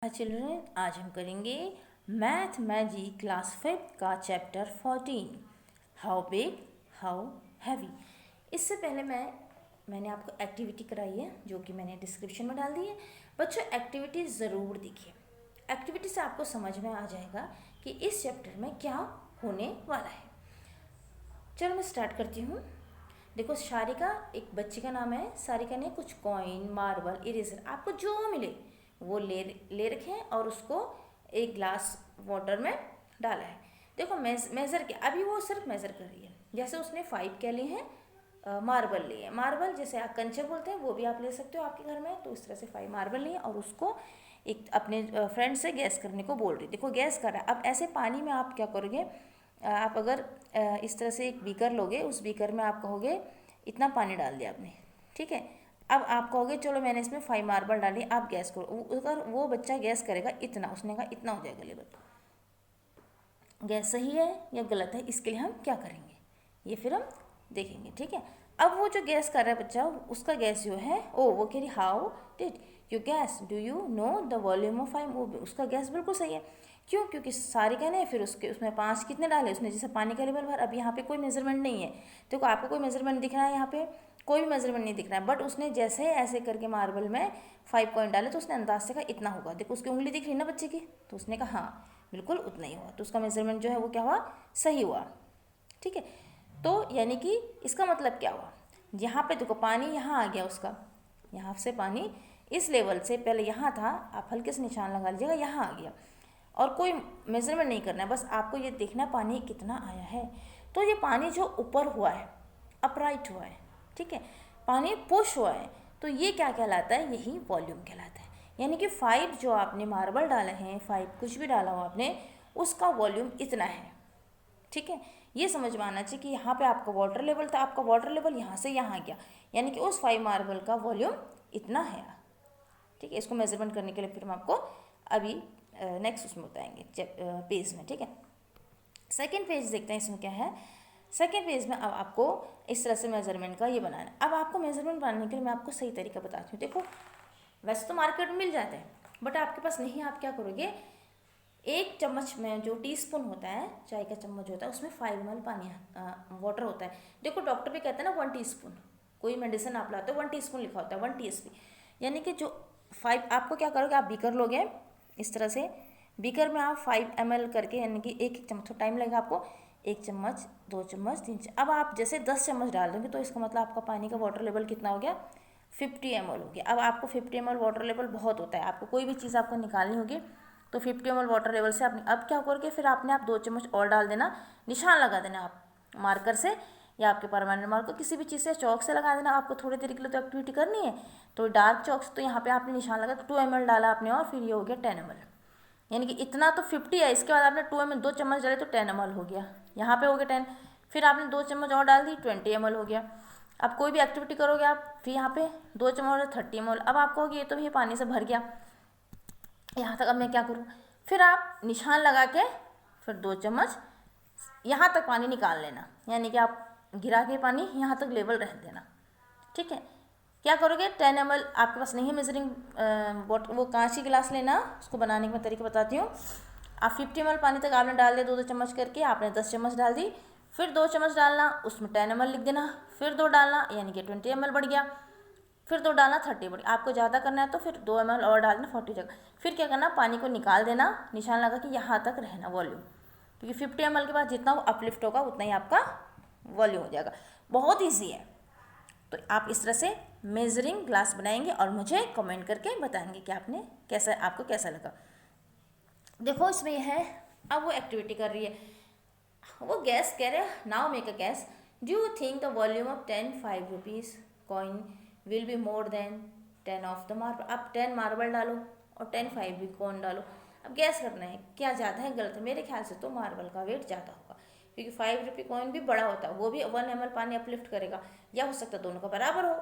Children, आज हम करेंगे मैथ मैजिक क्लास 5 का chapter 14 how big how heavy. इससे पहले मैंने आपको एक्टिविटी कराई है जो कि मैंने डिस्क्रिप्शन में डाल दी है। बच्चों, एक्टिविटी ज़रूर देखिए। एक्टिविटी से आपको समझ में आ जाएगा कि इस चैप्टर में क्या होने वाला है। चलो मैं स्टार्ट करती हूँ। देखो, सारिका एक बच्ची का नाम है। सारिका ने कुछ कॉइन, मार्बल, इरेजर आपको जो मिले वो ले रखे हैं और उसको एक ग्लास वाटर में डाला है। देखो, मेज़र किया। अभी वो सिर्फ मेज़र कर रही है। जैसे उसने 5 क्या लिए हैं, मार्बल लिए। मार्बल जैसे आप कंचे बोलते हैं, वो भी आप ले सकते हो आपके घर में। तो इस तरह से 5 मार्बल लिए और उसको एक अपने फ्रेंड से गैस करने को बोल रही। देखो, गैस कर रहा है। अब ऐसे पानी में आप क्या करोगे, आप अगर इस तरह से एक बीकर लोगे, उस बीकर में आप कहोगे इतना पानी डाल दिया आपने, ठीक है। अब आप कहोगे चलो मैंने इसमें 5 मार्बल डाली, आप गैस करो। अगर वो बच्चा गैस करेगा इतना, उसने कहा इतना हो जाएगा लेवल, गैस सही है या गलत है, इसके लिए हम क्या करेंगे ये फिर हम देखेंगे, ठीक है। अब वो जो गैस कर रहा है बच्चा, उसका गैस जो है वो कह रही how did you gas, do you know the volume of 5। वो उसका गैस बिल्कुल सही है। क्यों? क्योंकि सारिका ने फिर उसमें 5 कितने डाले, उसने जैसे पानी का लेवल भर। अब यहाँ पे कोई मेजरमेंट नहीं है, देखो आपको कोई मेजरमेंट दिख रहा है, यहाँ पे कोई भी मेजरमेंट नहीं दिख रहा है। बट उसने जैसे ऐसे करके मार्बल में 5 कॉइन डाले तो उसने अंदाज से कहा इतना होगा। देखो उसकी उंगली दिख रही ना बच्चे की, तो उसने कहा हाँ बिल्कुल उतना ही हुआ। तो उसका मेजरमेंट जो है वो क्या हुआ, सही हुआ, ठीक है। तो यानी कि इसका मतलब क्या हुआ, यहाँ पे देखो पानी यहाँ आ गया उसका, यहाँ से पानी इस लेवल से पहले यहाँ था, आप हल्के से निशान लगा लीजिएगा, यहाँ आ गया। और कोई मेजरमेंट नहीं करना है, बस आपको ये देखना पानी कितना आया है। तो ये पानी जो ऊपर हुआ है, अपराइट हुआ है, ठीक है, पानी पुश हुआ है, तो ये क्या कहलाता है, यही वॉल्यूम कहलाता है। यानी कि 5 जो आपने मार्बल डाले हैं, 5 कुछ भी डाला हो आपने, उसका वॉल्यूम इतना है, ठीक है। ये समझ में आना चाहिए कि यहाँ पे आपका वाटर लेवल था, आपका वाटर लेवल यहाँ से यहाँ गया, यानी कि उस 5 मार्बल का वॉल्यूम इतना है, ठीक है। इसको मेजरमेंट करने के लिए फिर हम आपको अभी नेक्स्ट उसमें बताएंगे पेज में, ठीक है। सेकेंड पेज देखते हैं इसमें क्या है। सेकेंड पेज में अब आपको इस तरह से मेजरमेंट का ये बनाना है। अब आपको मेजरमेंट बनाने के लिए मैं आपको सही तरीका बताती हूँ। देखो, वैसे तो मार्केट में मिल जाते हैं, बट आपके पास नहीं, आप क्या करोगे, 1 चम्मच में जो टीस्पून होता है, चाय का चम्मच होता है, उसमें 5 ml पानी वाटर होता है। देखो डॉक्टर भी कहते हैं ना 1 टीस्पून, कोई मेडिसिन आप लाते हो 1 टीस्पून लिखा होता है, 1 टीएसपी, यानी कि जो 5, आपको क्या करोगे, आप बीकर लोगे इस तरह से, बीकर में आप 5 ml करके, यानी कि एक चम्मच, तो टाइम लगेगा आपको, 1 चम्मच, 2 चम्मच, 3 चम्मच। अब आप जैसे 10 चम्मच डाल दोगे तो इसका मतलब आपका पानी का वाटर लेवल कितना हो गया, 50 ml हो गया। अब आपको 50 ml वाटर लेवल बहुत होता है, आपको कोई भी चीज़ आपको निकालनी होगी तो 50 ml वाटर लेवल से आपने अब क्या करके फिर आपने आप 2 चम्मच और डाल देना, निशान लगा देना आप मार्कर से या आपके परमानेंट मार्कर किसी भी चीज़ से, चौक से लगा देना। आपको थोड़ी देर के लिए तो एक्टिविटी करनी है, तो डार्क चौक से, तो यहाँ पे आपने निशान लगा, 2 ml डाला आपने और फिर ये हो गया 10 ml, यानी कि इतना तो 50 है, इसके बाद आपने 2 ml 2 चम्मच डाले तो 10 ml हो गया, यहाँ पे हो गया 10, फिर आपने 2 चम्मच और डाल दी 20 ml हो गया। अब कोई भी एक्टिविटी करोगे आप, फिर यहाँ पे 2 चम्मच 30 ml। अब आपको होगी ये तो भी पानी से भर गया यहाँ तक, अब मैं क्या करूँ, फिर आप निशान लगा के फिर 2 चम्मच यहाँ तक पानी निकाल लेना, यानी कि आप गिरा के पानी यहाँ तक लेवल रह देना, ठीक है। क्या करोगे, 10 ml आपके पास नहीं है मेजरिंग वो कांच की गिलास लेना, उसको बनाने का मैं तरीका बताती हूँ। आप 50 ml पानी तक आपने डाल दिया, 2-2 चम्मच करके आपने 10 चम्मच डाल दी, फिर 2 चम्मच डालना, उसमें 10 ml लिख देना, फिर 2 डालना, यानी कि 20 ml बढ़ गया, फिर 2 डालना 30 बढ़ गया। आपको ज़्यादा करना है तो फिर 2 ml और डालना 40 जगह। फिर क्या करना, पानी को निकाल देना, निशान लगा कि यहाँ तक रहना वॉल्यूम, क्योंकि 50 ml के बाद जितना वो अपलिफ्ट होगा उतना ही आपका वॉल्यूम हो जाएगा। बहुत ईजी है। तो आप इस तरह से मेजरिंग ग्लास बनाएंगे और मुझे कमेंट करके बताएंगे कि आपको कैसा लगा। देखो इसमें यह है, अब वो एक्टिविटी कर रही है, वो गैस कह रहे हैं, now make a gas, do you think the volume of 10 5 rupees coin will be more than 10 of the marble. अब 10 मार्बल डालो और 10 5 भी कॉइन डालो। अब गैस करना है क्या ज़्यादा है गलत है। मेरे ख्याल से तो मार्बल का वेट ज़्यादा होगा, क्योंकि 5 रुपये कॉइन भी बड़ा होता है, वो भी 1 ml पानी अपलिफ्ट करेगा, या हो सकता है दोनों का बराबर हो,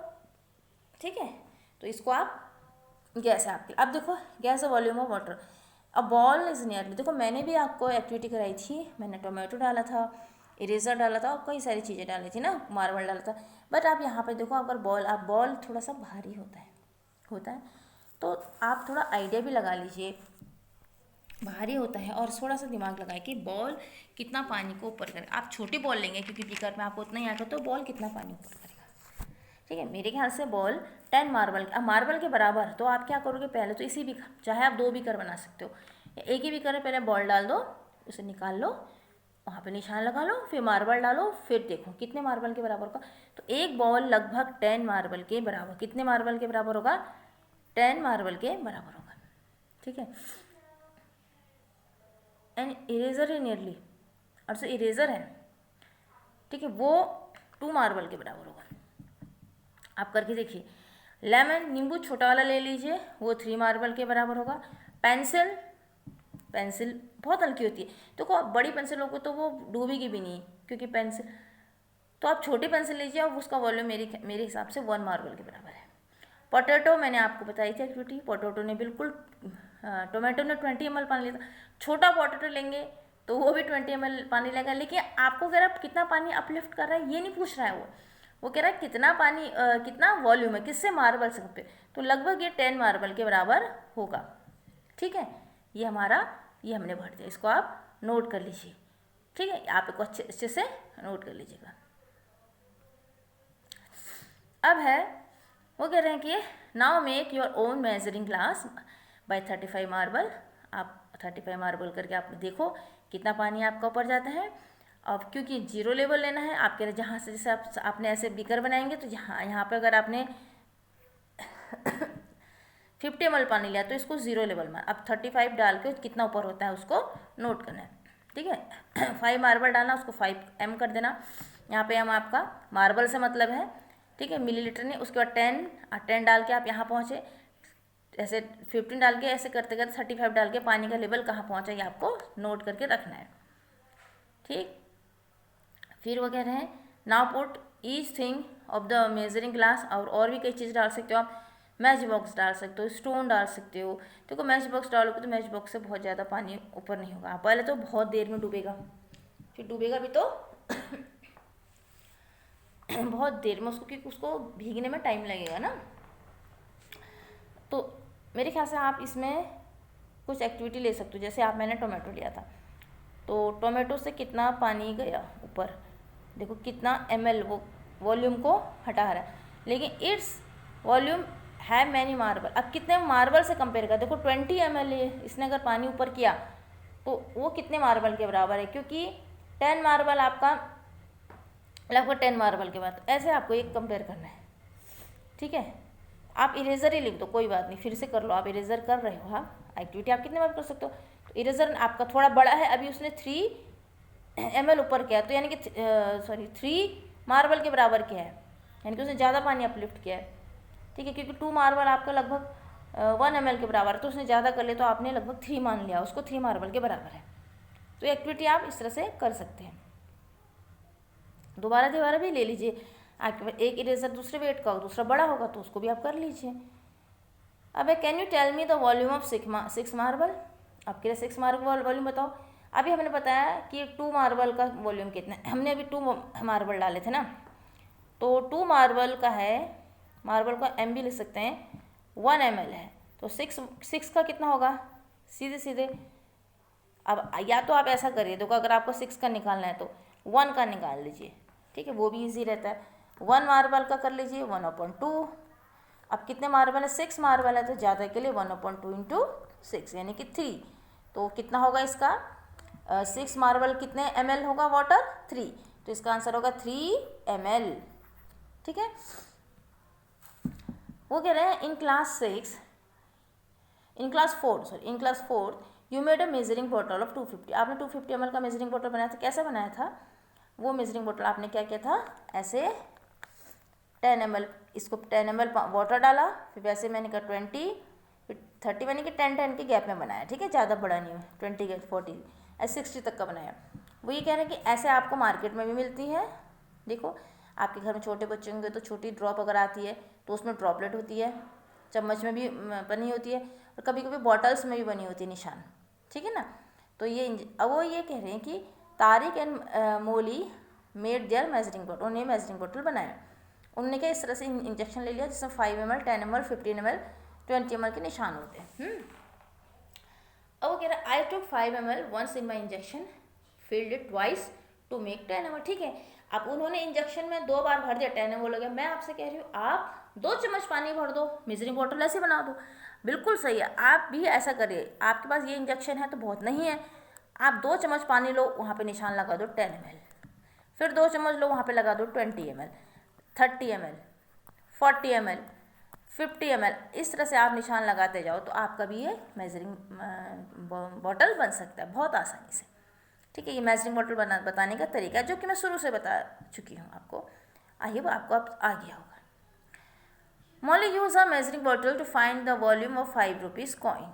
ठीक है। तो इसको आप गैस है आपकी। अब देखो, gas the volume of water, अब बॉल इज नियर। देखो मैंने भी आपको एक्टिविटी कराई थी, मैंने टोमेटो डाला था, इरेजर डाला था और कई सारी चीज़ें डाली थी ना, मार्बल डाला था। बट आप यहाँ पे देखो, अगर बॉल थोड़ा सा भारी होता है, तो आप थोड़ा आइडिया भी लगा लीजिए भारी होता है। और थोड़ा सा दिमाग लगाए कि बॉल कितना पानी को ऊपर करेगा। आप छोटी बॉल लेंगे क्योंकि बीकर में आपको उतना ही आएगा, तो बॉल कितना पानी ऊपर करेगा। ठीक है, मेरे ख्याल से बॉल 10 मार्बल, अब मार्बल के बराबर, तो आप क्या करोगे, पहले तो इसी बीकर, चाहे आप 2 बीकर बना सकते हो, एक ही बीकर में पहले बॉल डाल दो, उसे निकाल लो, वहाँ पे निशान लगा लो, फिर मार्बल डालो, फिर देखो कितने मार्बल के बराबर होगा। तो एक बॉल लगभग 10 मार्बल के बराबर, कितने मार्बल के बराबर होगा, 10 मार्बल के बराबर होगा। ठीक है, एन इरेजर है नियरली, और जो इरेजर है, ठीक है, वो 2 मार्बल के बराबर होगा। आप करके देखिए। लेमन, नींबू छोटा वाला ले लीजिए, वो 3 मार्बल के बराबर होगा। पेंसिल, पेंसिल बहुत हल्की होती है, देखो आप बड़ी पेंसिल होगी तो वो डूबेगी भी नहीं, क्योंकि पेंसिल, तो आप छोटी पेंसिल लीजिए और उसका वॉल्यूम मेरे हिसाब से 1 मार्बल के बराबर है। पोटैटो मैंने आपको बताई थी एक्टिविटी, पोटैटो ने बिल्कुल, टोमेटो ने 20 ml पानी लिया था। छोटा पोटैटो लेंगे तो वो भी 20 ml पानी लेगा, लेकिन आपको कह रहा है कितना पानी अपलिफ्ट कर रहा है, ये नहीं पूछ रहा है वो कह रहा है कितना पानी, कितना वॉल्यूम है, किससे मार्बल से कंपेयर, तो लगभग ये 10 मार्बल के बराबर होगा। ठीक है, ये हमने भर दिया, इसको आप नोट कर लीजिए। ठीक है, आप इसको अच्छे से नोट कर लीजिएगा। अब है, वो कह रहे हैं कि now make your own measuring glass by 35 marble. आप 35 मार्बल करके आप देखो कितना पानी आपका ऊपर जाता है। अब क्योंकि 0 लेवल लेना है आपके, जहाँ से जैसे आपने ऐसे बीकर बनाएंगे, तो यहाँ पे अगर आपने 50 ml पानी लिया तो इसको 0 लेवल में, अब 35 डाल के कितना ऊपर होता है उसको नोट करना है। ठीक है, 5 मार्बल डालना, उसको 5 m कर देना। यहाँ पे m आपका मार्बल से मतलब है, ठीक है, मिलीलीटर नहीं। उसके बाद 10 डाल के आप यहाँ पहुँचे, ऐसे 15 डाल के ऐसे करते करते 35 डाल के पानी का लेवल कहाँ पहुँचा ये आपको नोट करके रखना है। ठीक, फिर वो कह रहे हैं now put each thing of the measuring glass, और भी कई चीज़ डाल सकते हो आप, मैच बॉक्स डाल सकते हो, स्टोन डाल सकते हो। देखो मैच बॉक्स डालोगे तो मैच बॉक्स से बहुत ज़्यादा पानी ऊपर नहीं होगा, पहले तो बहुत देर में डूबेगा, फिर डूबेगा भी तो बहुत देर में, उसको क्योंकि उसको भीगने में टाइम लगेगा ना। तो मेरे ख्याल से आप इसमें कुछ एक्टिविटी ले सकते हो, जैसे मैंने टोमेटो लिया था, तो टोमेटो से कितना पानी गया ऊपर, देखो कितना ml वो वॉल्यूम को हटा रहा है, लेकिन इट्स वॉल्यूम है मैनी मार्बल। अब कितने मार्बल से कंपेयर कर, देखो 20 ml इसने अगर पानी ऊपर किया तो वो कितने मार्बल के बराबर है, क्योंकि 10 मार्बल आपका लगभग 10 मार्बल के बाद, ऐसे आपको एक कंपेयर करना है। ठीक है, आप इरेजर ही लिख दो, कोई बात नहीं, फिर से कर लो, आप इरेजर कर रहे हो, हाँ एक्टिविटी आप कितने बार कर सकते हो। तो इरेजर आपका थोड़ा बड़ा है, अभी उसने 3 ml ऊपर किया, तो यानी कि 3 मार्बल के बराबर किया है, यानी कि उसने ज़्यादा पानी अपलिफ्ट किया है। ठीक है, क्योंकि 2 मार्बल आपका लगभग 1 ml के बराबर, तो उसने ज़्यादा कर लिया, तो आपने लगभग 3 मान लिया, उसको 3 मार्बल के बराबर है। तो एक्टिविटी आप इस तरह से कर सकते हैं। दोबारा भी ले लीजिए, एक इरेजर दूसरे वेट का हो, दूसरा बड़ा होगा, तो उसको भी आप कर लीजिए। अब can you tell me the volume of 6 marble, आपके लिए 6 मार्बल वॉल्यूम बताओ। अभी हमने बताया कि 2 मार्बल का वॉल्यूम कितना है, हमने अभी 2 मार्बल डाले थे ना, तो 2 मार्बल का है, मार्बल का एम भी लिख सकते हैं, 1 ml है, तो 6 का कितना होगा, सीधे। अब या तो आप ऐसा करिए, देखो अगर आपको 6 का निकालना है तो 1 का निकाल लीजिए, ठीक है, वो भी इजी रहता है। 1 मार्बल का कर लीजिए 1/2, अब कितने मार्बल है, 6 मार्बल है, तो ज़्यादा के लिए 1/2 इंटू 6 यानी कि 3, तो कितना होगा इसका, 6 मार्बल कितने ml होगा वाटर, 3, तो इसका आंसर होगा 3 ml। ठीक है, वो कह रहे हैं in class 4 you made a measuring bottle of 250, आपने 250 ml का मेजरिंग बॉटल बनाया था। कैसे बनाया था वो मेजरिंग बॉटल, आपने क्या किया था, ऐसे 10 ml, इसको 10 ml वाटर डाला, फिर वैसे मैंने कहा 20, फिर 30, मैंने कि 10 के गैप में बनाया। ठीक है, ज़्यादा बड़ा नहीं है, 20 के 40 ऐसे 60 तक का बनाया। वो ये कह रहे हैं कि ऐसे आपको मार्केट में भी मिलती है। देखो आपके घर में छोटे बच्चे होंगे तो छोटी ड्रॉप अगर आती है तो उसमें ड्रॉपलेट होती है, चम्मच में भी बनी होती है, और कभी कभी बॉटल्स में भी बनी होती है निशान। ठीक है ना, तो अब वो ये कह रहे हैं कि Tariq and Molly made their measuring bottle, उन्हें मेजरिंग बॉटल बनाया। उन्होंने क्या इस तरह से इंजेक्शन ले लिया जिसमें 5 ml, 10 ml, 15 ml, 20 ml के निशान होते हैं। अब वो कह रहा है I took 5 ml once in my injection filled it twice to make 10 ml। ठीक है, अब उन्होंने इंजेक्शन में 2 बार भर दिया, 10 ml हो गया। मैं आपसे कह रही हूँ आप 2 चम्मच पानी भर दो, मेजरिंग बॉटल ऐसे बना दो। बिल्कुल सही है, आप भी ऐसा करिए। आपके पास ये इंजेक्शन है तो बहुत नहीं है, आप 2 चम्मच पानी लो, वहाँ पे निशान लगा दो 10 ml, फिर 2 चम्मच लो, वहाँ पे लगा दो 20 ml, 30 ml, 40 ml, 50 ml। इस तरह से आप निशान लगाते जाओ तो आपका भी ये मेजरिंग बॉटल बन सकता है बहुत आसानी से। ठीक है, ये मेजरिंग बॉटल बताने का तरीका है जो कि मैं शुरू से बता चुकी हूँ आपको। आइए वो आपको अब आ गया होगा। Molly used a measuring bottle to find the volume of 5 rupees coin.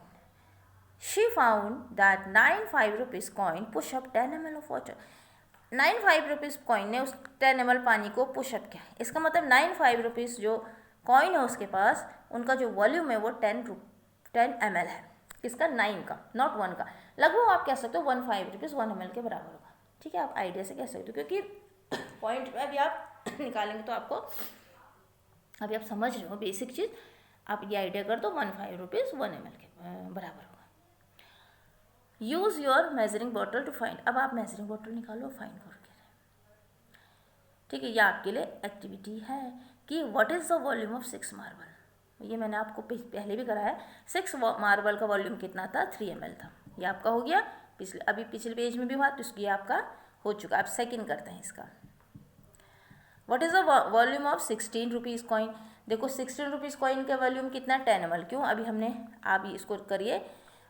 She found that 9 5 rupees coin push up 10 ml of water. 9 5 rupees coin ने उस 10 ml पानी को पुश अप किया। इसका मतलब 9 5 rupees जो कॉइन है उसके पास, उनका जो वॉल्यूम है वो 10 ml है। किसका? 9 का, नॉट 1 का। लगभग आप कह सकते हो 1 5 रुपीज़ 1 ml के बराबर होगा। ठीक है, आप आइडिया से कह सकते हो, क्योंकि पॉइंट में अभी आप निकालेंगे तो आपको, अभी आप समझ रहे हो बेसिक चीज़, आप ये आइडिया कर दो 1 5 रुपीज़ 1 ml के बराबर होगा। Use your measuring bottle to find. अब आप मेजरिंग बॉटल निकालो, फाइंड करो। ठीक है, ये आपके लिए एक्टिविटी है कि what is the volume of 6 marble. ये मैंने आपको पहले भी कराया है। 6 मार्बल का वॉल्यूम कितना था? 3 ml था। ये आपका हो गया। पिछले पेज में भी हुआ तो ये आपका हो चुका। आप सेकंड करते हैं इसका। What is the volume of 16 rupees coin. देखो 16 रुपीज़ कॉइन का वॉल्यूम कितना? 10 ml। क्यों? अभी हमने, आप इसको करिए,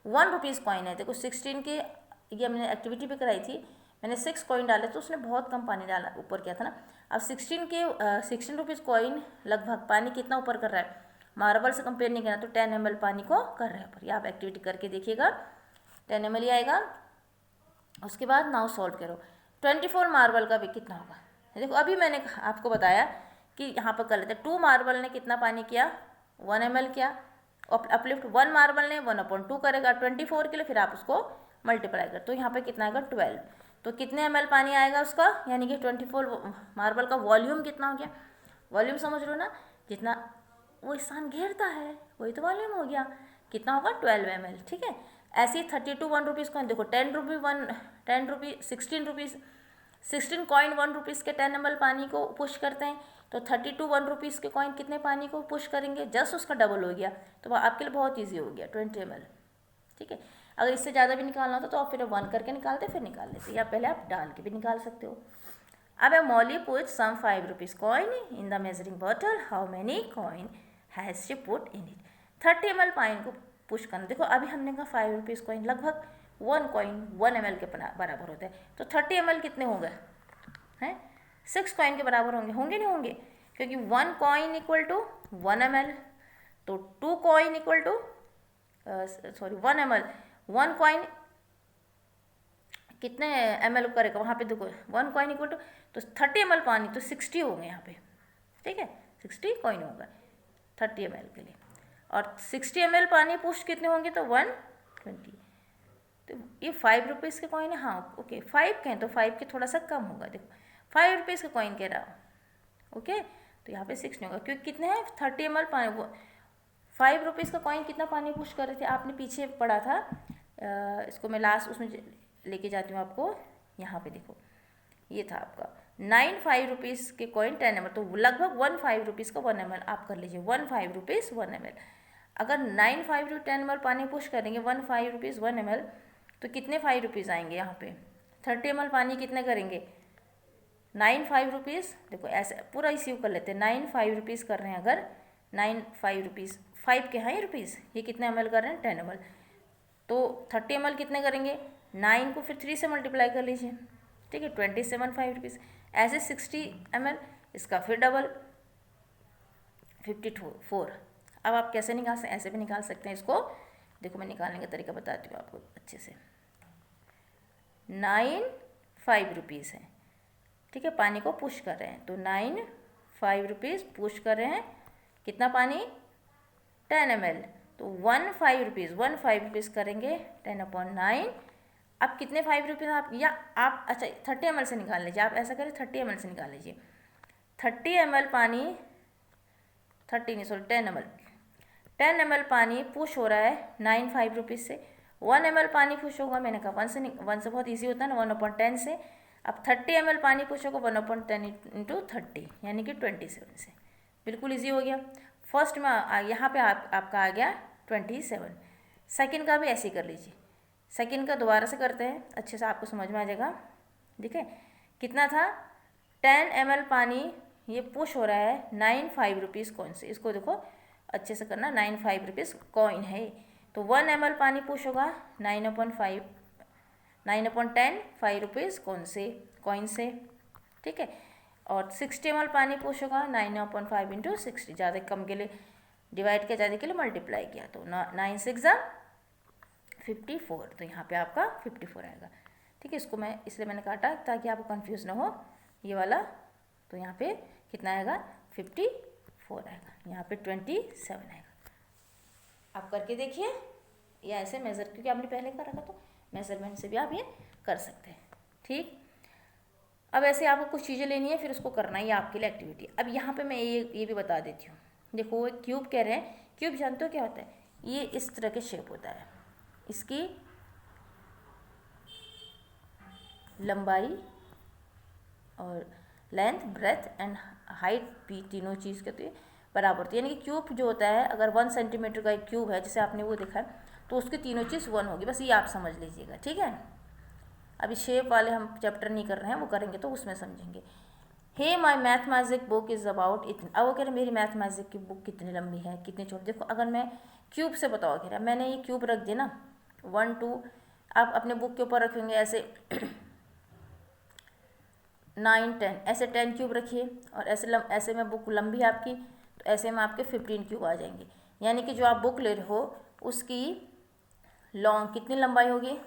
1 रुपीज़ कॉइन है। देखो 16 के, ये हमने एक्टिविटी भी कराई थी, मैंने 6 कॉइन डाले तो उसने बहुत कम पानी डाला, ऊपर किया था ना। अब 16 रुपीज़ कॉइन लगभग पानी कितना ऊपर कर रहा है? मार्बल से कंपेयर नहीं करना तो 10 ml पानी को कर रहा है ऊपर। ये आप एक्टिविटी करके देखिएगा, 10 ml ही आएगा। उसके बाद नाउ सॉल्व करो। 24 मार्बल का भी कितना होगा? देखो अभी मैंने आपको बताया कि यहाँ पर कर लेते हैं। 2 मार्बल ने कितना पानी किया? 1 ml किया। अपलिफ्ट 1 मार्बल ने 1/2 करेगा 24 के लिए, फिर आप उसको मल्टीप्लाई कर, तो यहाँ पे कितना आएगा? 12। तो कितने ml पानी आएगा उसका? यानी कि 24 मार्बल का वॉल्यूम कितना हो गया? वॉल्यूम समझ लो ना, जितना वो स्थान घेरता है वही तो वॉल्यूम हो गया। कितना होगा? 12 ml। ठीक है, ऐसे ही 32 1 रुपीज़ कॉइन, देखो 16 कॉइन 1 रुपीज़ के 10 ml पानी को पुश करते हैं, तो 32 1 रुपीज़ के कॉइन कितने पानी को पुश करेंगे? जस्ट उसका डबल हो गया। तो आपके लिए बहुत ईजी हो गया, 20 ml। ठीक है, अगर इससे ज़्यादा भी निकालना होता तो आप फिर 1 करके निकालते, फिर निकाल लेते, या पहले आप डाल के भी निकाल सकते हो। अब Molly put some 5 rupees coin in the measuring bottle, how many coin has she put in it. 30 ml पानी को पुश करना। देखो अभी हमने कहा 5 रुपीज़ कॉइन, लगभग 1 कॉइन 1 ml के बराबर होता है, तो 30 ml कितने हो गए हैं? 6 कॉइन के बराबर होंगे, होंगे नहीं होंगे? क्योंकि 1 कॉइन इक्वल टू 1 ml, तो 2 coin equal to 1 ml। 1 coin कितने ml करेगा? वहाँ पे देखो 1 कॉइन इक्वल टू, तो 30 ml पानी, तो 60 हो गए यहाँ पे। ठीक है, 60 कॉइन होगा 30 ml के लिए, और 60 ml पानी पुश कितने होंगे? तो 120। तो ये 5 रुपीज़ के कॉइन है। हाँ ओके, 5 के हैं तो 5 के थोड़ा सा कम होगा। देखो 5 रुपीज़ का कॉइन कह रहा हूँ, ओके, तो यहाँ पे 6 नहीं होगा क्योंकि कितने हैं? 30 ml पानी। वो 5 रुपीज़ का कॉइन कितना पानी पुश कर रहे थे? आपने पीछे पढ़ा था, इसको मैं लास्ट उसमें लेके जाती हूँ आपको। यहाँ पे देखो ये था आपका 9 5 रुपीज़ के कॉइन 10 ml, तो लगभग 1 5 रुपीज़ का 1 ml आप कर लीजिए। 1 5 रुपीज़ 1 ml। अगर 9 5 टू 10 ml पानी पुश करेंगे 1 5 रुपीज़ 1 ml, तो कितने 5 रुपीज़ आएंगे यहाँ पे? 30 ml पानी कितने करेंगे? 9 5 रुपीज़। देखो ऐसे पूरा इसी को कर लेते हैं। 9 5 रुपीज़ कर रहे हैं, अगर 9 5 रुपीज़ 5 के हैं ये रुपीज़, ये कितने ml कर रहे हैं? 10 ml। तो 30 ml कितने करेंगे? 9 को फिर 3 से मल्टीप्लाई कर लीजिए। ठीक है, 27 5 रुपीज़। ऐसे 60 ml, इसका फिर डबल 54। अब आप कैसे निकाल सकते हैं? ऐसे भी निकाल सकते हैं इसको। देखो मैं निकालने का तरीका बताती हूँ आपको अच्छे से। 9 5 रुपीज़ है, ठीक है, पानी को पुश कर रहे हैं, तो 9 5 रुपीज़ पुश कर रहे हैं, कितना पानी? 10 ml। तो 1 5 रुपीज़ करेंगे 10/9। अब कितने 5 रुपीज़ आप, या आप अच्छा 30 ml से निकाल लीजिए। आप ऐसा करें 30 ml से निकाल लीजिए। 30 ml पानी, 10 ml पानी पुश हो रहा है 9 5 रुपीज़ से, 1 ml पानी पुश होगा, मैंने कहा 1 से बहुत ईजी होता है ना, 1/10 से। अब 30 ml पानी पुश होगा 1/10 इंटू 30 यानी कि 27 से, बिल्कुल ईजी हो गया। फर्स्ट में यहाँ पे आपका आ गया 27। सेकंड का भी ऐसे ही कर लीजिए। सेकंड का दोबारा से करते हैं, अच्छे से आपको समझ में आ जाएगा। देखिए कितना था, 10 ml पानी ये पुश हो रहा है 95 रुपीज़ कॉइन से। इसको देखो अच्छे से करना, 95 रुपीज़ कॉइन है। तो 1 ml पानी पुश होगा 9/10 5 रुपीज़ कॉइन से, ठीक है। और 60 ml पानी पुश होगा 9/5 इंटू 60, ज़्यादा कम के लिए डिवाइड किया, ज़्यादा के लिए मल्टीप्लाई किया, तो 9 6 54, तो यहाँ पे आपका 54 आएगा, ठीक है। इसको मैं इसलिए मैंने काटा ताकि आपको कंफ्यूज ना हो ये वाला। तो यहाँ पे कितना आएगा 54 आएगा, यहाँ पे 27 आएगा। आप करके देखिए, या ऐसे मेज़र, क्योंकि आपने पहले करा था तो मेज़रमेंट से भी आप ये कर सकते हैं, ठीक। अब ऐसे आपको कुछ चीज़ें लेनी है, फिर उसको करना ही आपके लिए एक्टिविटी। अब यहाँ पे मैं ये भी बता देती हूँ। देखो एक क्यूब कह रहे हैं, क्यूब जानते हो क्या होता है, ये इस तरह के शेप होता है, इसकी लंबाई और लेंथ, ब्रेथ एंड हाइट भी तीनों चीज़ के तो बराबर होती है। यानी कि क्यूब जो होता है, अगर 1 सेंटीमीटर का एक क्यूब है, जैसे आपने वो देखा है, तो उसकी तीनों चीज़ 1 होगी, बस ये आप समझ लीजिएगा, ठीक है। अभी शेप वाले हम चैप्टर नहीं कर रहे हैं, वो करेंगे तो उसमें समझेंगे। Hey my math magic book is about इतनी। अब वो कह रहे मेरी मैथ मैजिक की बुक कितनी लंबी है, कितनी छोटी। देखो अगर मैं क्यूब से बताओ, कह रहा मैंने ये क्यूब रख दिया ना, 1 2, आप अपने बुक के ऊपर रखेंगे ऐसे 9 10, ऐसे 10 क्यूब रखिए, और ऐसे में बुक लंबी है आपकी, तो ऐसे में आपके 15 क्यूब आ जाएंगे। यानी कि जो आप बुक ले रहे हो उसकी लॉन्ग कितनी लंबाई होगी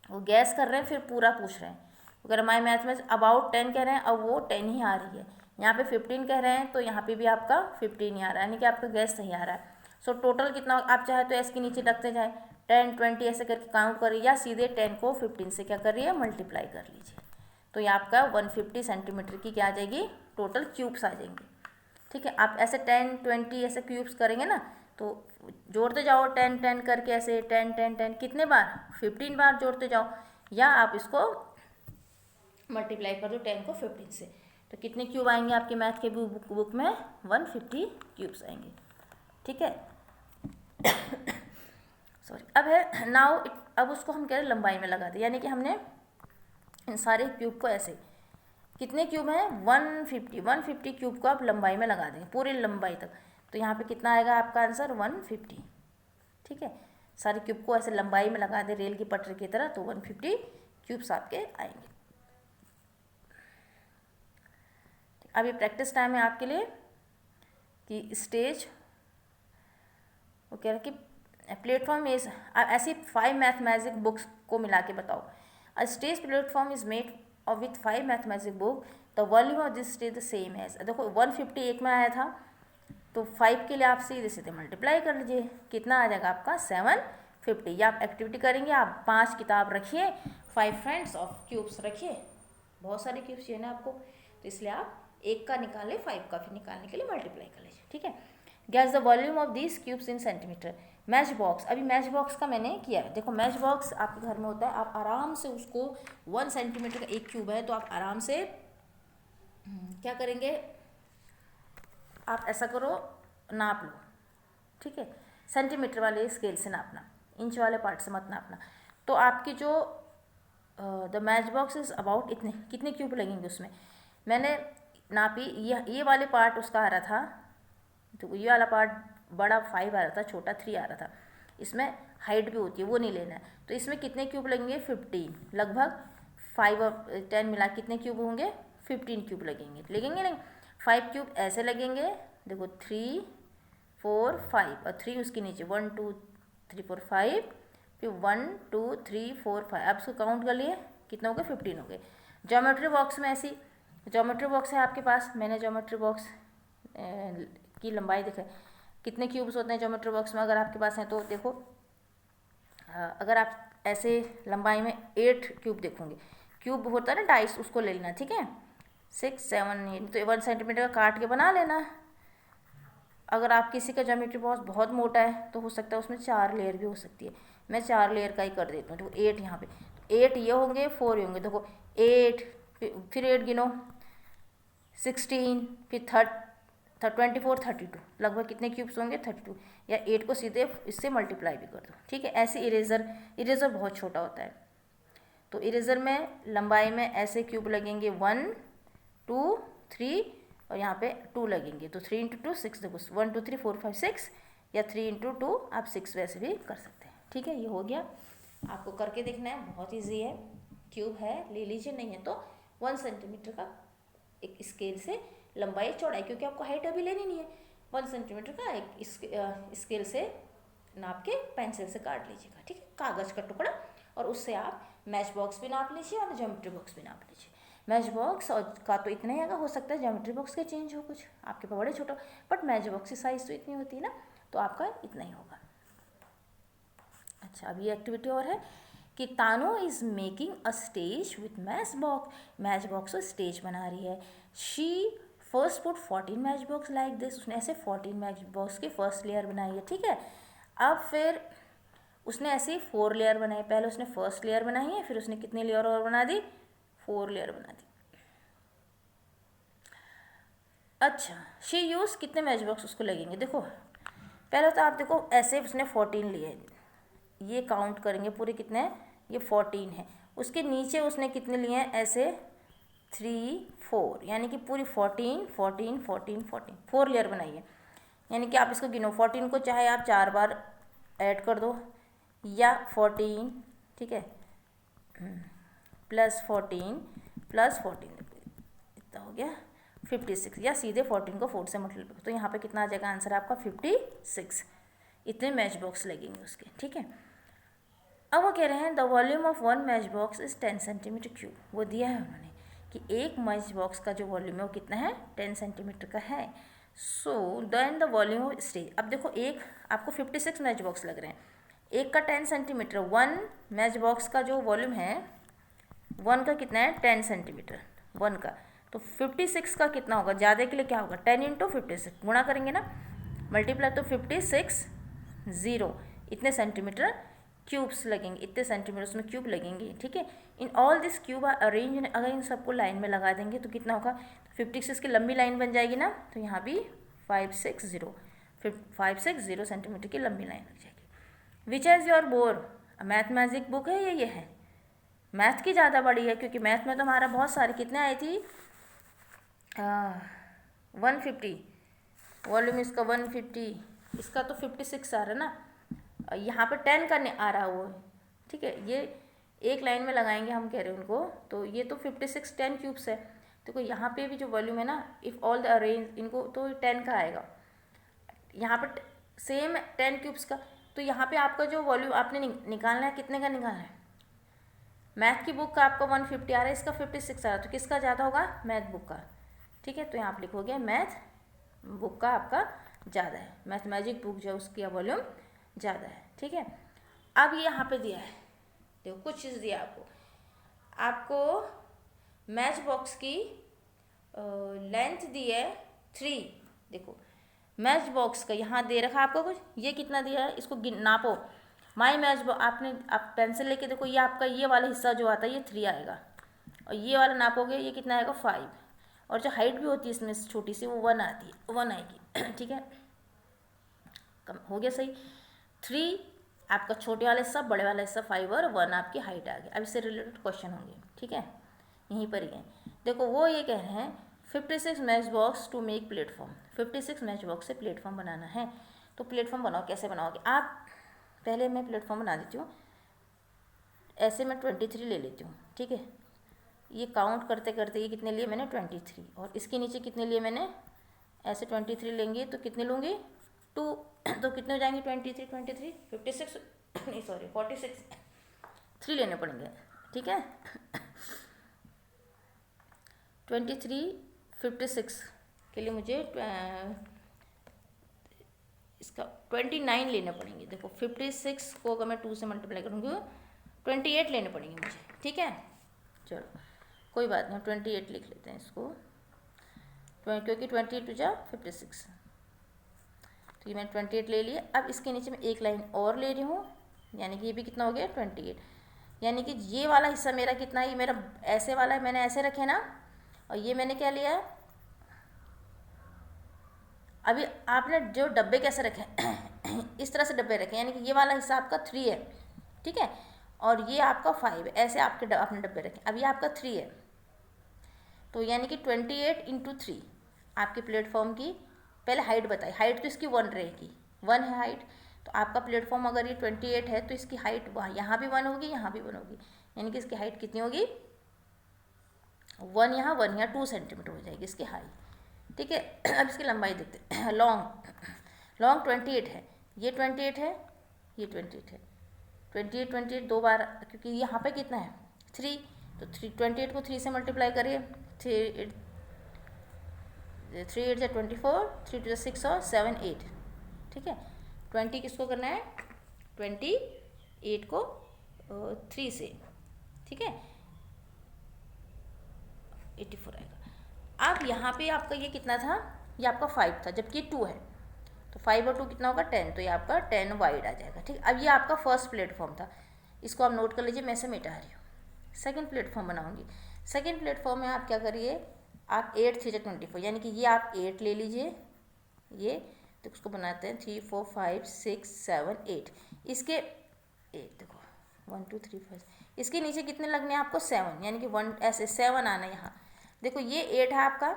वो गैस कर रहे हैं, फिर पूरा पूछ रहे हैं। अगर हमारे मैथ में अबाउट 10 कह रहे हैं, अब वो 10 ही आ रही है। यहाँ पे 15 कह रहे हैं, तो यहाँ पे भी आपका 15 ही आ रहा है, यानी कि आपका गैस सही आ रहा है। सो टोटल कितना, आप चाहे तो एस के नीचे रखते जाए 10 20 ऐसे करके काउंट करिए, या सीधे 10 को 15 से क्या करिए, मल्टीप्लाई कर लीजिए। तो ये आपका 150 सेंटीमीटर की क्या आ जाएगी, टोटल क्यूब्स आ जाएंगे, ठीक है। आप ऐसे 10 20 ऐसे क्यूब्स करेंगे ना, तो जोड़ते जाओ 10 10 करके, ऐसे 10 10 10 कितने बार, 15 बार जोड़ते जाओ, या आप इसको मल्टीप्लाई कर दो 10 को 15 से। तो कितने क्यूब आएंगे आपके मैथ के बुक में, 150 क्यूब्स आएंगे, ठीक है। सॉरी, अब है नाउ, अब उसको हम कह रहे हैं लंबाई में लगा दें, यानी कि हमने इन सारे क्यूब को ऐसे, कितने क्यूब हैं 150 क्यूब को आप लंबाई में लगा देंगे पूरी लंबाई तक, तो यहाँ पे कितना आएगा आपका आंसर 150, ठीक है। सारे क्यूब को ऐसे लंबाई में लगा दे रेल की पटरी की तरह, तो 150 क्यूब्स आपके आएंगे। अभी प्रैक्टिस टाइम है आपके लिए कि स्टेज, वो कह रहे कि प्लेटफॉर्म इज, ऐसी 5 मैथमेटिक बुक्स को मिला के बताओ। A stage platform is made with 5 mathematic book, the volume of this stage the same as. देखो 150 एक में आया था, तो 5 के लिए आप सीधे सीधे मल्टीप्लाई कर लीजिए, कितना आ जाएगा आपका 750। या आप एक्टिविटी करेंगे, आप 5 किताब रखिए, 5 फ्रेंड्स ऑफ क्यूब्स रखिए, बहुत सारे क्यूब्स चाहिए ना आपको, तो इसलिए आप एक का निकालें, 5 का फिर निकालने के लिए मल्टीप्लाई कर लीजिए, ठीक है। Gas the volume of this cubes in centimetre. Match box, अभी मैच बॉक्स का मैंने किया है। देखो मैच बॉक्स आपके घर में होता है, आप आराम से उसको 1 सेंटीमीटर का एक क्यूब है, तो आप आराम से क्या करेंगे, आप ऐसा करो, नाप लो, ठीक है। सेंटीमीटर वाले स्केल से नापना, इंच वाले पार्ट से मत नापना। तो आपकी जो the match box is about इतने, कितने क्यूब लगेंगे उसमें, मैंने नापी, ये वाले पार्ट उसका आ रहा था, तो ये वाला पार्ट बड़ा 5 आ रहा था, छोटा 3 आ रहा था। इसमें हाइट भी होती है, वो नहीं लेना है। तो इसमें कितने क्यूब लगेंगे 15, लगभग 5 और 10 मिला कितने क्यूब होंगे 15 क्यूब लगेंगे नहीं, 5 क्यूब ऐसे लगेंगे, देखो 3 4 5 और 3 उसके नीचे 1 2 3 4 5, फिर 1 2 3 4 5, आप इसको काउंट कर लिए कितना हो गए 15 हो गए। ज्योमेट्री बॉक्स में ऐसी, ज्योमेट्री बॉक्स है आपके पास, मैंने ज्योमेट्री बॉक्स की लंबाई देखा, कितने क्यूब्स होते हैं ज्योमेट्री बॉक्स में, अगर आपके पास हैं तो देखो, अगर आप ऐसे लंबाई में 8 क्यूब देखोगे, क्यूब होता है ना डाइस, उसको ले लेना, ठीक है। 6 7 8, तो 1 सेंटीमीटर का काट के बना लेना, अगर आप किसी का ज्योमेट्री बॉक्स बहुत मोटा है तो हो सकता है उसमें 4 लेयर भी हो सकती है। मैं 4 लेयर का ही कर देती हूँ। देखो 8 यहाँ पे, 8 ये होंगे, 4 ये होंगे। देखो 8, फिर 8 गिनो, 16, फिर 24, 32, लगभग कितने क्यूब्स होंगे? 32। या 8 को सीधे इससे मल्टीप्लाई भी कर दो, ठीक है। ऐसे इरेज़र बहुत छोटा होता है, तो इरेज़र में लंबाई में ऐसे क्यूब लगेंगे 1 2 3, और यहाँ पे 2 लगेंगे, तो 3 × 2 6। देखो 1 2 3 4 5 6, या 3 × 2 आप 6 वैसे भी कर सकते हैं, ठीक है। ये हो गया, आपको करके देखना है, बहुत ईजी है। क्यूब है, ले लीजिए, नहीं है तो 1 सेंटीमीटर का एक स्केल से लंबाई चौड़ाई, क्योंकि आपको हाइट अभी लेनी नहीं है, 1 सेंटीमीटर का एक स्केल से नाप के पेंसिल से काट लीजिएगा, ठीक है, कागज़ का टुकड़ा। और उससे आप मैच बॉक्स भी नाप लीजिए और ज्योमेट्री बॉक्स भी नाप लीजिए। मैच बॉक्स और का तो इतना ही आएगा, हो सकता है ज्योमेट्री बॉक्स के चेंज हो कुछ, आपके पास बड़े छोटा, बट मैच बॉक्स की साइज़ तो इतनी होती है ना, तो आपका इतना ही होगा। अच्छा, अब ये एक्टिविटी और है कि Tano is making a stage with match box और स्टेज बना रही है। She first put 14 match box like this, उसने ऐसे 14 मैच बॉक्स की फर्स्ट लेयर बनाई है, ठीक है। अब फिर उसने ऐसे ही 4 लेयर बनाई, पहले उसने फर्स्ट लेयर बनाई है, फिर उसने कितनी लेयर और बना दी? 4 लेयर बना दी। अच्छा, शी यूज़ कितने मैच बॉक्स उसको लगेंगे? देखो पहले तो आप देखो, ऐसे उसने 14 लिए, ये काउंट करेंगे पूरे कितने हैं, ये 14 है। उसके नीचे उसने कितने लिए हैं? ऐसे 3 4, यानी कि पूरी 14 14 14 14, 4 लेयर बनाई है। यानी कि आप इसको गिनो, 14 को चाहे आप 4 बार ऐड कर दो, या 14, ठीक है, +14 +14, इतना हो गया 56, या सीधे 14 को 4 से मल्टीप्लाई, तो यहाँ पे कितना आ जाएगा आंसर आपका? 56। इतने मैच बॉक्स लगेंगे उसके, ठीक है। अब वो कह रहे हैं the volume of 1 match box is 10 centimetre cube. वो दिया है उन्होंने कि एक मैच बॉक्स का जो वॉल्यूम है वो कितना है? 10 सेंटीमीटर का है। So then the volume of stage, अब देखो एक आपको 56 मैच बॉक्स लग रहे हैं, एक का 10 सेंटीमीटर, 1 मैच बॉक्स का जो वॉल्यूम है 1 का कितना है? 10 सेंटीमीटर 1 का, तो 56 का कितना होगा? ज़्यादा के लिए क्या होगा? 10 × 56 गुणा करेंगे ना, मल्टीप्लाई, तो 56 0, इतने सेंटीमीटर क्यूब्स लगेंगे, इतने सेंटीमीटर उसमें क्यूब लगेंगे, ठीक है। In all this cube are arrange, अगर इन सबको लाइन में लगा देंगे तो कितना होगा? 56 की लंबी लाइन बन जाएगी ना, तो यहाँ भी 560 सेंटीमीटर की लंबी लाइन लग जाएगी। Which is your bore? Mathematic book है ये है, मैथ की ज़्यादा बड़ी है, क्योंकि मैथ में तो हमारा बहुत सारे, कितने आई थी? 150, वॉल्यूम इसका 150, इसका तो 56 आ रहा है ना, यहाँ पर 10 का आ रहा है वो, ठीक है। ये एक लाइन में लगाएंगे हम कह रहे हैं उनको, तो ये तो 56 10 क्यूब्स है। देखो यहाँ पे भी जो वॉल्यूम है ना, इफ़ ऑल द अरेंज, इनको तो 10 का आएगा, यहाँ पर सेम 10 क्यूब्स का, तो यहाँ पे आपका जो वॉल्यूम आपने निकालना है, कितने का निकालना है? मैथ की बुक का आपका 150 आ रहा है, इसका 56 आ रहा है, तो किसका ज़्यादा होगा? मैथ बुक का, ठीक है। तो यहाँ आप लिखोगे मैथ बुक का आपका ज़्यादा है, मैथमेटिक बुक जो उसकी वॉल्यूम ज़्यादा है, ठीक है। अब ये यहाँ पे दिया है, देखो कुछ चीज़ दिया आपको मैच बॉक्स की लेंथ दी है 3, देखो मैच बॉक्स का यहाँ दे रखा है आपको कुछ, ये कितना दिया है, इसको नापो। माई मैच बॉक्स, आप पेंसिल लेके देखो, ये आपका ये वाला हिस्सा जो आता है ये 3 आएगा, और ये वाला नापोगे ये कितना आएगा? 5, और जो हाइट भी होती है इसमें छोटी सी वो 1 आती है, 1 आएगी, ठीक है। कम हो गया सही। 3 आपका छोटे वाला हिस्सा, बड़े वाला हिस्सा 5, और 1 आपकी हाइट आ गई। अब इससे रिलेटेड क्वेश्चन होंगे, ठीक है, यहीं पर ही है। देखो वो ये कह रहे हैं 56 matchbox to make platform, 56 matchbox से प्लेटफॉर्म बनाना है। तो प्लेटफॉर्म बनाओ, कैसे बनाओगे आप? पहले मैं प्लेटफॉर्म बना देती हूँ, ऐसे मैं 23 ले लेती हूँ, ठीक है। ये काउंट करते करते ये कितने लिए मैंने? 23, और इसके नीचे कितने लिए मैंने? ऐसे 23 लेंगे तो कितने लूँगी? 2, तो कितने हो जाएंगे? 23 56 नहीं सॉरी 46, 3 लेने पड़ेंगे, ठीक है। 23 56 के लिए मुझे इसका 29 लेने पड़ेंगे। देखो 56 को अगर मैं 2 से मल्टीप्लाई करूँगी 28 लेने पड़ेंगे मुझे, ठीक है। चलो कोई बात नहीं, 28 लिख लेते हैं इसको, क्योंकि 28 × 56, तो ये मैंने 28 ले लिया। अब इसके नीचे मैं एक लाइन और ले रही हूँ, यानी कि ये भी कितना हो गया 28। यानी कि ये वाला हिस्सा मेरा कितना है, ये मेरा ऐसे वाला है, मैंने ऐसे रखे ना, और ये मैंने क्या लिया है, अभी आपने जो डब्बे कैसे रखे इस तरह से डब्बे रखे, यानी कि ये वाला हिस्सा आपका 3 है, ठीक है, और ये आपका 5 है, ऐसे आपने डब्बे रखे। अब ये आपका 3 है, तो यानी कि 28 इंटू 3 आपके प्लेटफॉर्म की पहले हाइट बताई। हाइट तो इसकी 1 रहेगी, 1 है हाइट, तो आपका प्लेटफॉर्म अगर ये 28 है तो इसकी हाइट वहाँ यहाँ भी 1 होगी, यहाँ भी 1 होगी, यानी कि इसकी हाइट कितनी होगी, 1 यहाँ 1 यहाँ 2 सेंटीमीटर हो जाएगी इसकी हाइट, ठीक है। अब इसकी लंबाई देखते हैं। लॉन्ग 28 है, ये 28 है, ये 28 है, 28 दो बार, क्योंकि यहाँ पे कितना है 3, तो 28 को 3 से मल्टीप्लाई करिए, 3 8 या 24, 3 2 6 और 7 8, ठीक है। 20 किसको करना है, 28 को 3 से, ठीक है, 84 आएगा। अब यहाँ पे आपका ये कितना था, ये आपका 5 था, जबकि 2 है, तो 5 और 2 कितना होगा 10, तो ये आपका 10 वाइड आ जाएगा, ठीक। अब ये आपका फर्स्ट प्लेटफॉर्म था, इसको आप नोट कर लीजिए, मैं इसे मिटा रही हूँ। सेकंड प्लेटफॉर्म बनाऊंगी। सेकंड प्लेटफॉर्म में आप क्या करिए, आप 8 3 24, यानी कि ये आप 8 ले लीजिए, ये तो उसको बनाते हैं 3 4 5 6 7 8, इसके 8 देखो 1 2 3 4, इसके नीचे कितने लगने हैं आपको 7, यानी कि 1 ऐसे 7 आना है यहाँ। देखो ये 8 है आपका,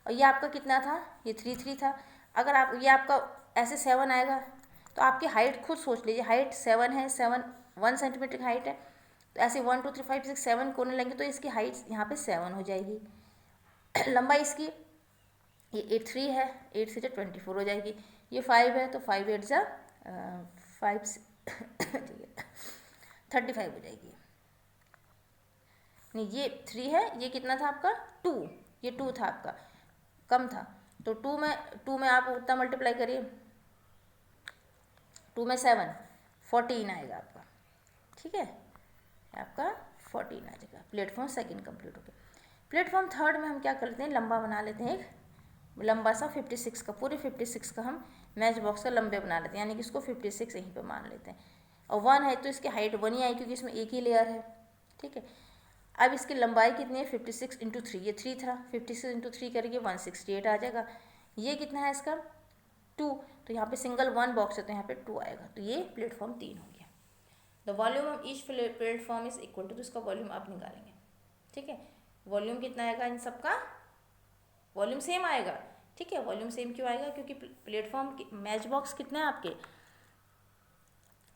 और ये आपका कितना था, ये 3 3 था। अगर आप ये आपका ऐसे 7 आएगा, तो आपकी हाइट खुद सोच लीजिए, हाइट 7 है, 7 1 सेंटीमीटर की हाइट है, तो ऐसे 1 2 3 5 6 7 कोने लगेंगे, तो इसकी हाइट यहाँ पे 7 हो जाएगी। लंबाई इसकी, ये 8 3 है, 8 से 24 हो जाएगी, ये 5 है, तो 5 8 जा 5 35 हो जाएगी। नहीं ये 3 है, ये कितना था आपका 2, ये 2 था आपका, कम था, तो 2 में आप उतना मल्टीप्लाई करिए, 2 में 7 14 आएगा आपका, ठीक है, आपका 14 आ जाएगा। प्लेटफॉर्म सेकंड कंप्लीट हो गया। प्लेटफॉर्म थर्ड में हम क्या करते हैं, लंबा बना लेते हैं, एक लंबा सा 56 का, पूरे 56 का हम मैच बॉक्स का लंबे बना लेते हैं, यानी कि इसको 56 यहीं पे मान लेते हैं, और 1 है तो इसकी हाइट 1 ही आएगी, क्योंकि इसमें एक ही लेयर है, ठीक है। अब इसकी लंबाई कितनी है 56 इंटू 3, ये 3 था, 56 इंटू 3 करेंगे 168 आ जाएगा। ये कितना है इसका 2, तो यहाँ पे सिंगल 1 बॉक्स है, तो यहाँ पे 2 आएगा, तो ये प्लेटफॉर्म 3 हो गया। The volume of each platform is equal to, तो इसका वॉल्यूम आप निकालेंगे, ठीक है। वॉल्यूम कितना आएगा इन सबका, वॉल्यूम सेम आएगा, ठीक है। वॉल्यूम सेम क्यों आएगा, क्योंकि प्लेटफॉर्म मैच बॉक्स कितने हैं आपके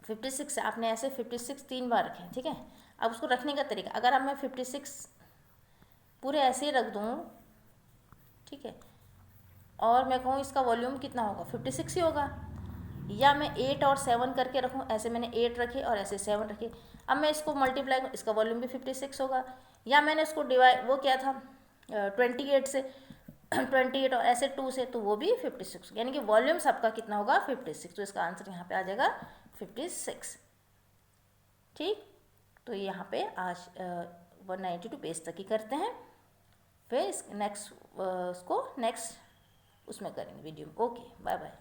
56 है, आपने ऐसे 56 3 बार रखे, ठीक है। अब उसको रखने का तरीका, अगर अब मैं 56 पूरे ऐसे ही रख दूँ, ठीक है, और मैं कहूँ इसका वॉल्यूम कितना होगा 56 ही होगा, या मैं 8 और 7 करके रखूँ, ऐसे मैंने 8 रखे और ऐसे 7 रखे, अब मैं इसको मल्टीप्लाई, इसका वॉल्यूम भी 56 होगा, या मैंने इसको डिवाइड, वो क्या था 28 से 28 और ऐसे 2 से, तो वो भी 56, यानी कि वॉल्यूम सबका कितना होगा 56, तो इसका आंसर यहाँ पे आ जाएगा 56, ठीक। तो यहाँ पे आज 192 पेज तक ही करते हैं, फिर नेक्स्ट उसको नेक्स्ट उसमें करेंगे वीडियो में। Okay bye bye.